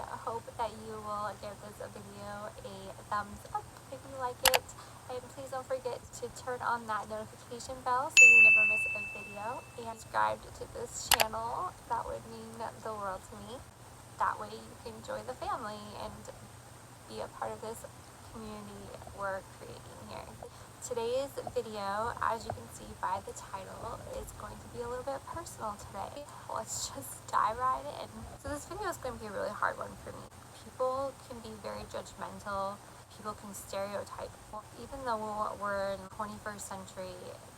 hope that you will give this video a thumbs up if you like it. And please don't forget to turn on that notification bell so you never miss a video. And subscribe to this channel. That would mean the world to me. That way you can join the family and be a part of this community we're creating here. Today's video, as you can see by the title, is going to be a little bit personal today. Let's just dive right in. So this video is going to be a really hard one for me. People can be very judgmental. People can stereotype. Even though we're in the 21st century,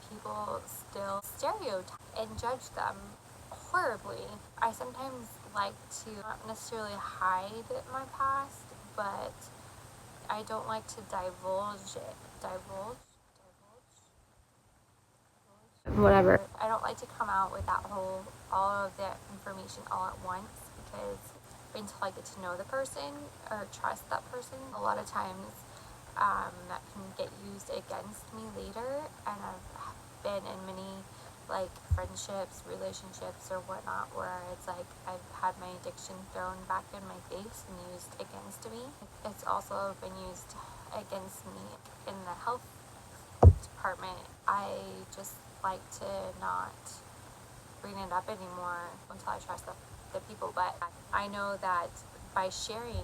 people still stereotype and judge them horribly. I sometimes like to not necessarily hide my past, but I don't like to divulge it. Whatever. I don't like to come out with all of that information all at once, because until I get to know the person or trust that person, a lot of times that can get used against me later. And I've been in many friendships, relationships, or whatnot, where it's like I've had my addiction thrown back in my face and used against me. It's also been used against me in the health department. I just like to not bring it up anymore until I trust the people. But I know that by sharing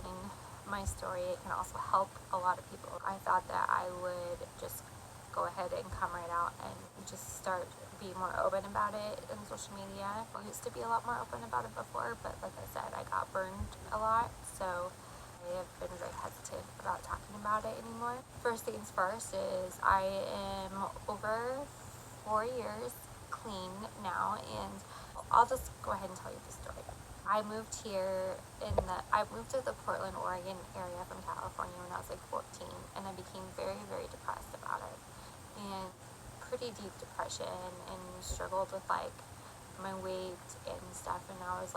my story, it can also help a lot of people. I thought that I would just go ahead and come right out and just start being more open about it in social media. I used to be a lot more open about it before, but like I said, I got burned a lot, so I have been very hesitant about talking about it anymore. First things first is I am over 4 years clean now, and I'll just go ahead and tell you the story. I moved to the Portland, Oregon area from California when I was 14, and I became very, very depressed about it, and pretty deep depression, and struggled with my weight and stuff, and I was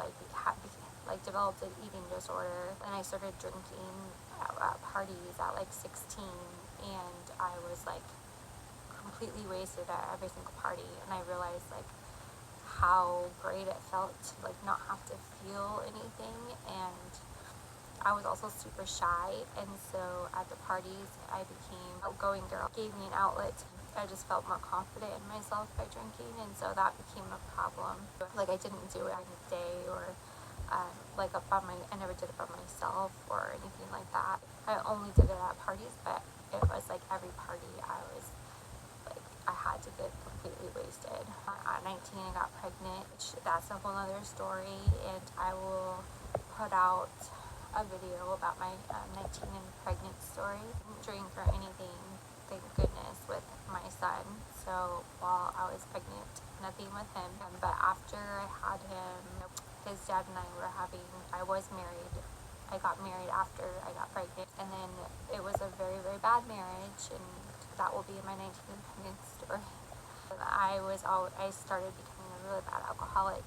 developed an eating disorder, and I started drinking at parties at 16, and I was completely wasted at every single party, and I realized how great it felt to not have to feel anything. And I was also super shy, and so at the parties I became an outgoing girl. It gave me an outlet. I just felt more confident in myself by drinking, and so that became a problem. I didn't do it in the day, or I never did it by myself or anything like that. I only did it at parties, but it was every party I had to get completely wasted. At 19, I got pregnant. That's a whole other story, and I will put out a video about my 19 and pregnant story. I didn't drink or anything, thank goodness, with my son. So while I was pregnant, nothing with him. But after I had him, his dad and I was married. I got married after I got pregnant, and then it was a very, very bad marriage, and that will be in my 19 and pregnant story. I started becoming a really bad alcoholic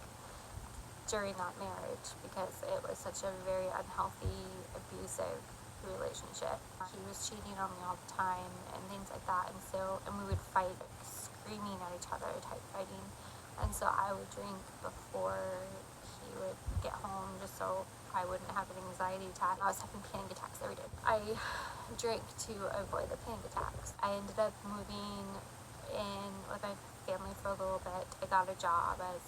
during that marriage, because it was such a very unhealthy, abusive relationship. He was cheating on me all the time and things like that, and we would fight, screaming at each other, type fighting. And so I would drink before he would get home, just so I wouldn't have an anxiety attack. I was having panic attacks every day. I drank to avoid the panic attacks. I ended up moving in with my family for a little bit. I got a job as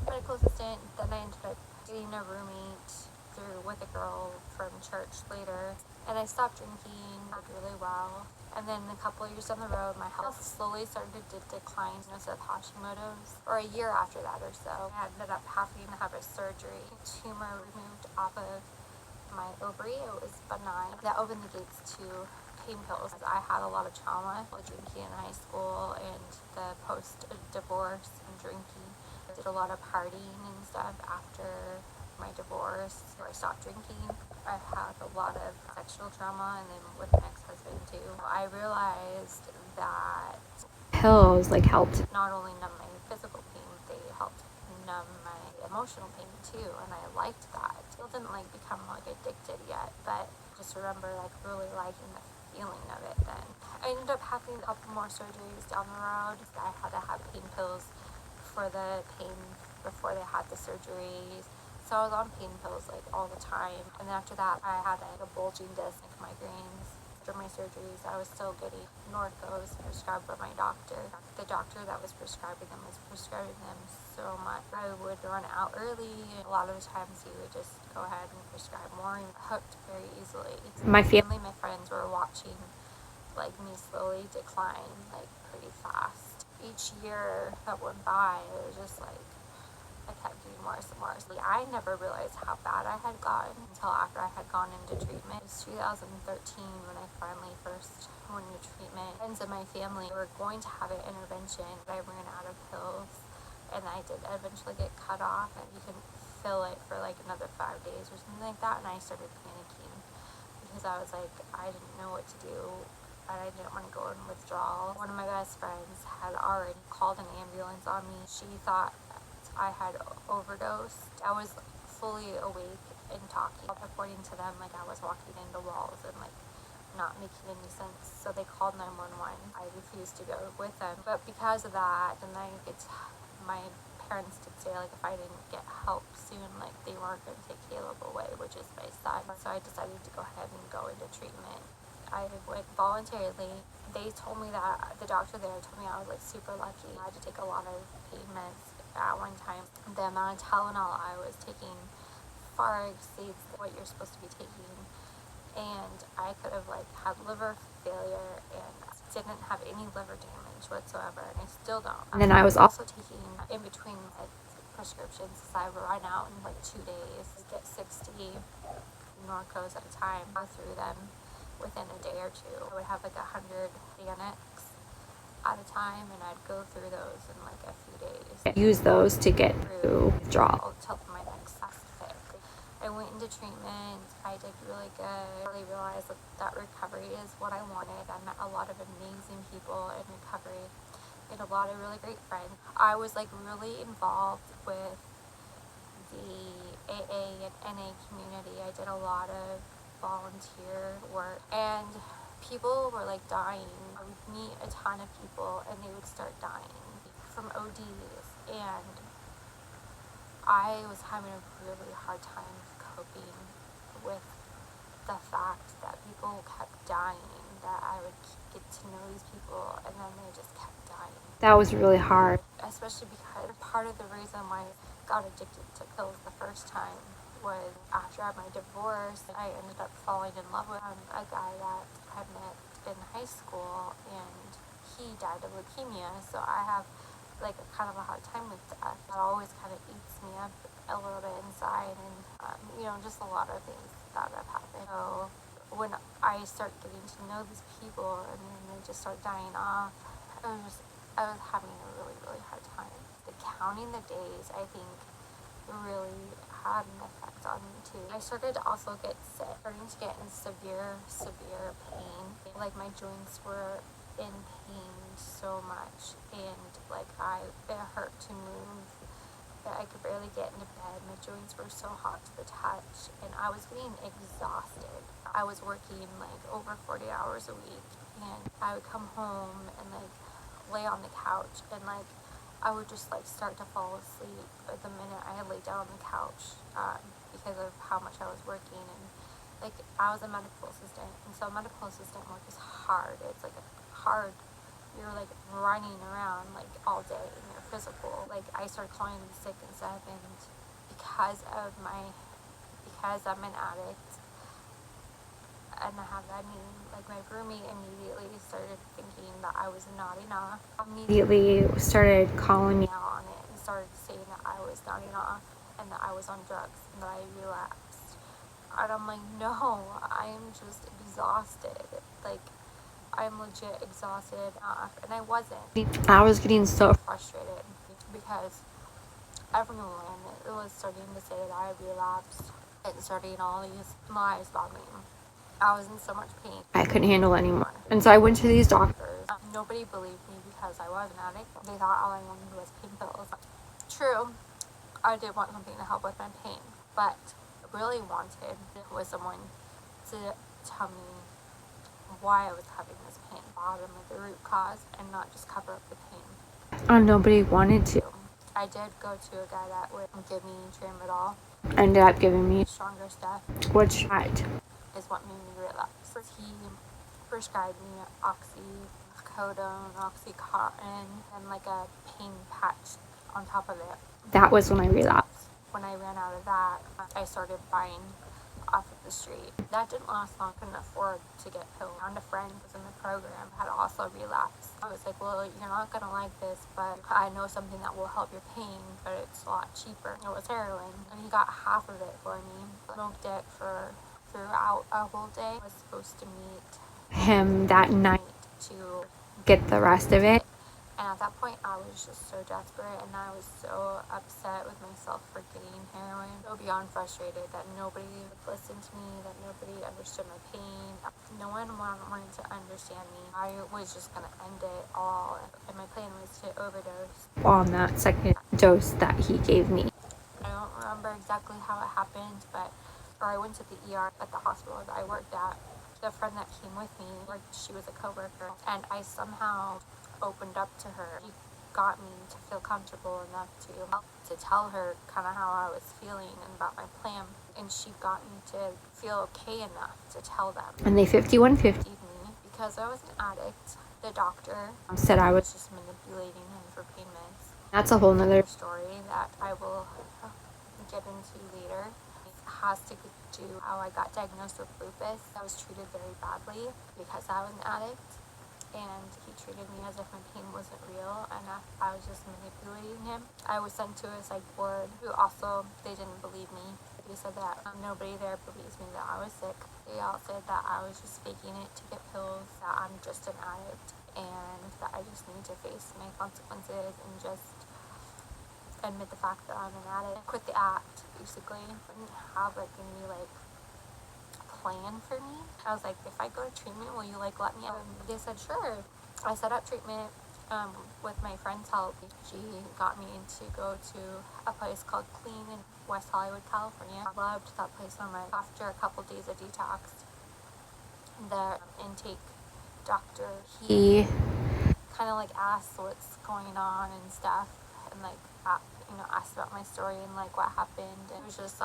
medical assistant. Then I ended up getting a roommate with a girl from church later, and I stopped drinking, did really well. And then a couple of years down the road, my health slowly started to decline. With Hashimoto's, or a year after that or so, I ended up having to have a surgery, tumor removed off of my ovary. It was benign. That opened the gates to pain pills. I had a lot of trauma with drinking in high school and the post-divorce and drinking. I did a lot of partying and stuff after my divorce, where I stopped drinking. I had a lot of sexual trauma, and then with an ex-husband too. I realized that pills helped not only numb my physical pain, they helped numb my emotional pain too, and I liked that. Still didn't become addicted yet, but just remember really liking the feeling of it then. I ended up having a couple more surgeries down the road. I had to have pain pills for the pain before they had the surgeries. So I was on pain pills like all the time. And then after that, I had like a bulging disc, like migraines. After my surgeries, I was still getting Norcos prescribed by my doctor. The doctor that was prescribing them was prescribing them so much. I would run out early. A lot of the times he would just go ahead and prescribe more and hooked very easily. My family, my friends were watching like me slowly decline like pretty fast. Each year that went by, it was just like I kept doing worse and worse. Like, I never realized how bad I had gotten until after I had gone into treatment. It was 2013 when I finally first went into treatment. Friends of my family were going to have an intervention, but I ran out of pills, and I did eventually get cut off, and you can fill it for like another 5 days or something like that, and I started panicking because I was like, I didn't know what to do. I didn't want to go in withdrawal. One of my best friends had already called an ambulance on me. She thought I had overdosed. I was fully awake and talking. According to them, like I was walking into walls and like not making any sense. So they called 911. I refused to go with them. But because of that, and my parents did say like if I didn't get help soon, like they weren't going to take Caleb away, which is my son. So I decided to go ahead and go into treatment. I went voluntarily. They told me that the doctor there told me I was like super lucky. I had to take a lot of pain meds at one time. The amount of Tylenol I was taking far exceeds what you're supposed to be taking, and I could have like had liver failure and didn't have any liver damage whatsoever, and I still don't. And then I was also taking in between like prescriptions because I run out in like 2 days. Get 60 Norcos at a time. Go through them within a day or two. I would have like 100 Xanax at a time, and I'd go through those in like a few days. Use those to get through withdrawal till my next fix. I went into treatment. I did really good. I really realized that recovery is what I wanted. I met a lot of amazing people in recovery. Made a lot of really great friends. I was like really involved with the AA and NA community. I did a lot of volunteer work, and people were like dying. I would meet a ton of people and they would start dying from ODs, and I was having a really hard time coping with the fact that people kept dying, that I would get to know these people and then they just kept dying. That was really hard, especially because part of the reason why I got addicted to pills the first time was after my divorce. I ended up falling in love with a guy that I met in high school, and he died of leukemia, so I have like kind of a hard time with death. That always kind of eats me up a little bit inside, and just a lot of things that have happened. So when I start getting to know these people and then they just start dying off, I was having a really, really hard time. The counting the days, I think, really had an effect on me too. I started to also get sick, starting to get in severe pain. Like my joints were in pain so much, and like it hurt to move. I could barely get into bed. My joints were so hot to the touch, and I was getting exhausted. I was working like over 40 hours a week, and I would come home and like lay on the couch, and like I would just like start to fall asleep the minute I lay down on the couch because of how much I was working. And like I was a medical assistant, and so medical assistant work is hard. It's like hard. You're like running around like all day, and you're physical. Like I started calling in sick and stuff, and because I'm an addict and I have that name, like my roommate immediately started thinking that I was not enough. Immediately started calling me out on it and started saying that I was not enough and that I was on drugs and that I relapsed. And I'm like, no, I am just exhausted. Like I'm legit exhausted, and I wasn't. I was getting so frustrated because everyone was starting to say that I relapsed and starting all these lies about me. I was in so much pain. I couldn't handle it anymore. And so I went to these doctors. Nobody believed me because I was an addict. They thought all I wanted was pain pills. True, I did want something to help with my pain, but what I really wanted was someone to tell me why I was having this pain, bottom of the root cause, and not just cover up the pain. Nobody wanted to. I did go to a guy that would give me tramadol, ended up giving me stronger stuff, which is what made me relapse. He prescribed me oxycodone, oxycontin, and like a pain patch on top of it. That was when I relapsed. When I ran out of that, I started buying off of the street. That didn't last long. I couldn't afford to get pills. I found a friend who was in the program, had also relapsed. I was like, well, you're not gonna like this, but I know something that will help your pain, but it's a lot cheaper. It was heroin, and he got half of it for me. Smoked it throughout a whole day. I was supposed to meet him that night to get the rest of it. And at that point, I was just so desperate, and I was so upset with myself for getting heroin. So beyond frustrated that nobody would listen to me, that nobody understood my pain. No one wanted to understand me. I was just going to end it all, and my plan was to overdose on that second dose that he gave me. I don't remember exactly how it happened, or I went to the ER at the hospital that I worked at. The friend that came with me, she was a coworker, and I somehow opened up to her. She got me to feel comfortable enough to tell her kind of how I was feeling and about my plan, and she got me to feel okay enough to tell them. And they 5150 me because I was an addict. The doctor said I was just manipulating him for payments. That's a whole nother story that I will get into later. It has to do how I got diagnosed with lupus. I was treated very badly because I was an addict, and he treated me as if my pain wasn't real, and I was just manipulating him. I was sent to a psych ward who also, they didn't believe me. They said that nobody there believes me that I was sick. They all said that I was just faking it to get pills, that I'm just an addict, and that I just need to face my consequences and just admit the fact that I'm an addict. Quit the act, basically. I didn't have any plan for me. I was like, if I go to treatment, will you let me out? They said sure. I set up treatment with my friend's help. She got me to go to a place called Clean in West Hollywood, California. I loved that place so much. After a couple days of detox, the intake doctor, he kind of asked what's going on and stuff, and asked about my story and what happened. And it was just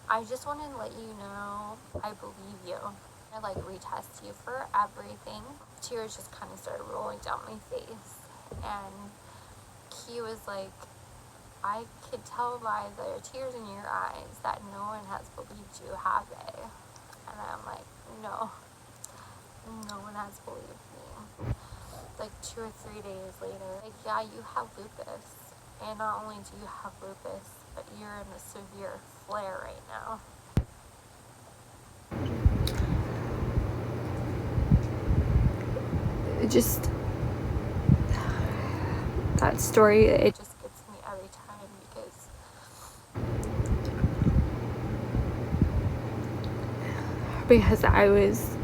I just want to let you know I believe you. I retest you for everything. Tears just kind of started rolling down my face, and he was like, I could tell by the tears in your eyes that no one has believed you, have they? And I'm like, no one has believed me. 2 or 3 days later, yeah, you have lupus, and not only do you have lupus, but you're in a severe flare right now. Just that story, it just gets me every time because I was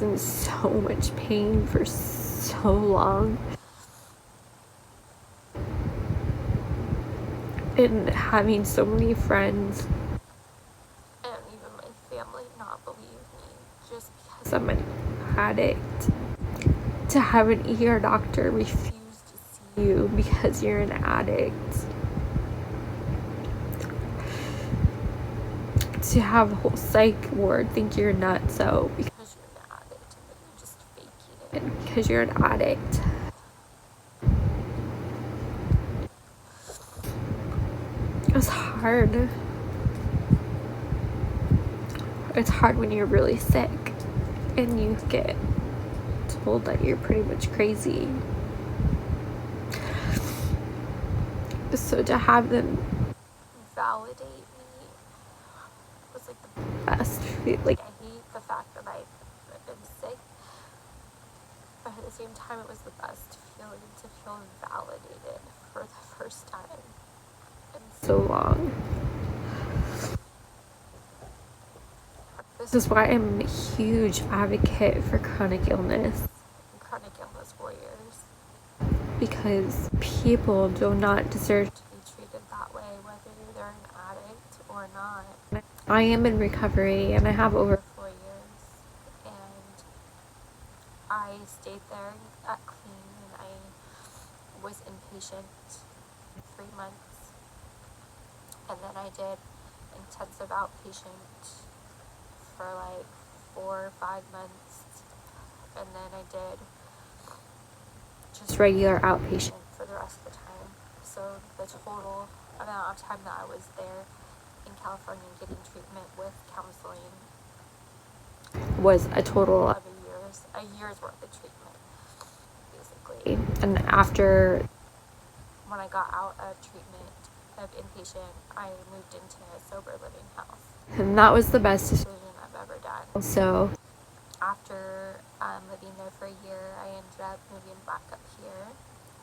in so much pain for so long, and having so many friends and even my family not believe me just because I'm an addict, to have an ER doctor refuse to see you because you're an addict, to have a whole psych ward think you're nuts because you're an addict, but you're just faking it because you're an addict. It was hard. It's hard when you're really sick and you get told that you're pretty much crazy. So to have them validate me was the best feeling. I hate the fact that I've been sick, but at the same time it was the best feeling to feel validated for the first time in so long. This is why I'm a huge advocate for chronic illness warriors, because people do not deserve to be treated that way, whether they're an addict or not. I am in recovery, and I have over 4 years, and I stayed there at Clean, and I outpatient 3 months, and then I did intensive outpatient for like 4 or 5 months, and then I did just regular outpatient for the rest of the time. So the total amount of time that I was there in California getting treatment with counseling was a total of a year's worth of treatment, basically. And after, when I got out of treatment of inpatient, I moved into a sober living house. And that was the best decision I've ever done. So after living there for a year, I ended up moving back up here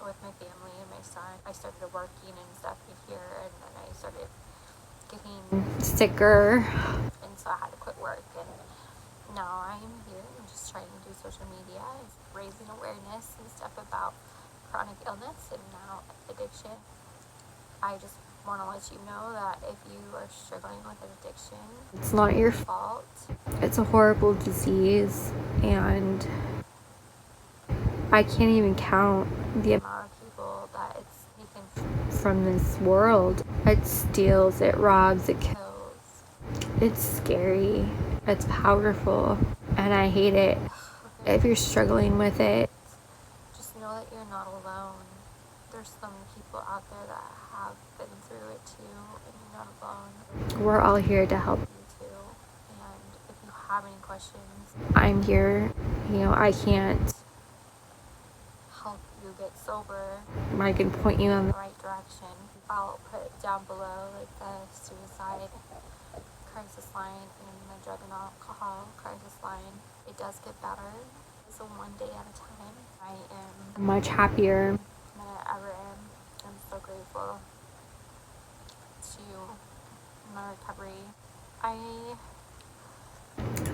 with my family and my son. I started working and stuff here, and then I started getting sicker, and so I had to quit work. And now I'm here and just trying to do social media, raising awareness and stuff about chronic illness and now addiction. I just want to let you know that if you are struggling with an addiction, it's not your fault. It's a horrible disease, and I can't even count the amount of people that it's taken from this world. It steals, it robs, it kills. It's scary, it's powerful, and I hate it. If you're struggling with it, just know that you're not alone. There's so many people out there that have been through it too, and you're not alone. We're all here to help you too, and if you have any questions, I'm here. You know, I can't help you get sober. I can point you in the right direction. I'll put down below like the suicide crisis line and the drug and alcohol crisis line. It does get better. So one day at a time. I am much happier than I ever am. I'm so grateful to my recovery. I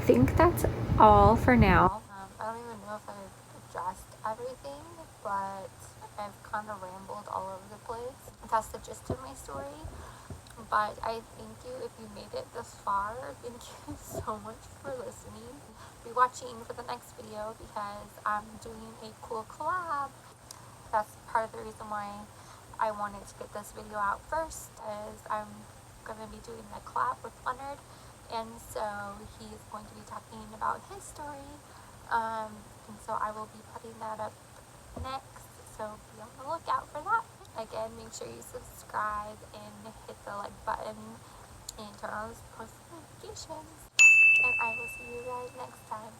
think that's all for now. I don't even know if I've addressed everything, but I've kind of rambled all over the place. That's the gist of my story. But I thank you if you made it this far. Thank you so much for listening. Be watching for the next video because I'm doing a cool collab. That's part of the reason why I wanted to get this video out first, is I'm going to be doing a collab with Leonard, and so he's going to be talking about his story, and so I will be putting that up next, so be on the lookout for that. Again, make sure you subscribe and hit the like button and turn on those post notifications, and I will see you guys next time.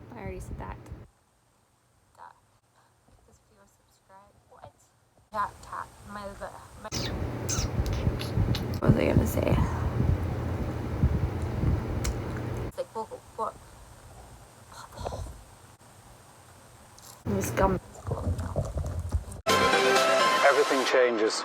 I already said that. This video subscribe. What? Tap. What was I gonna say? It's like what? This gum is cool now. Everything changes.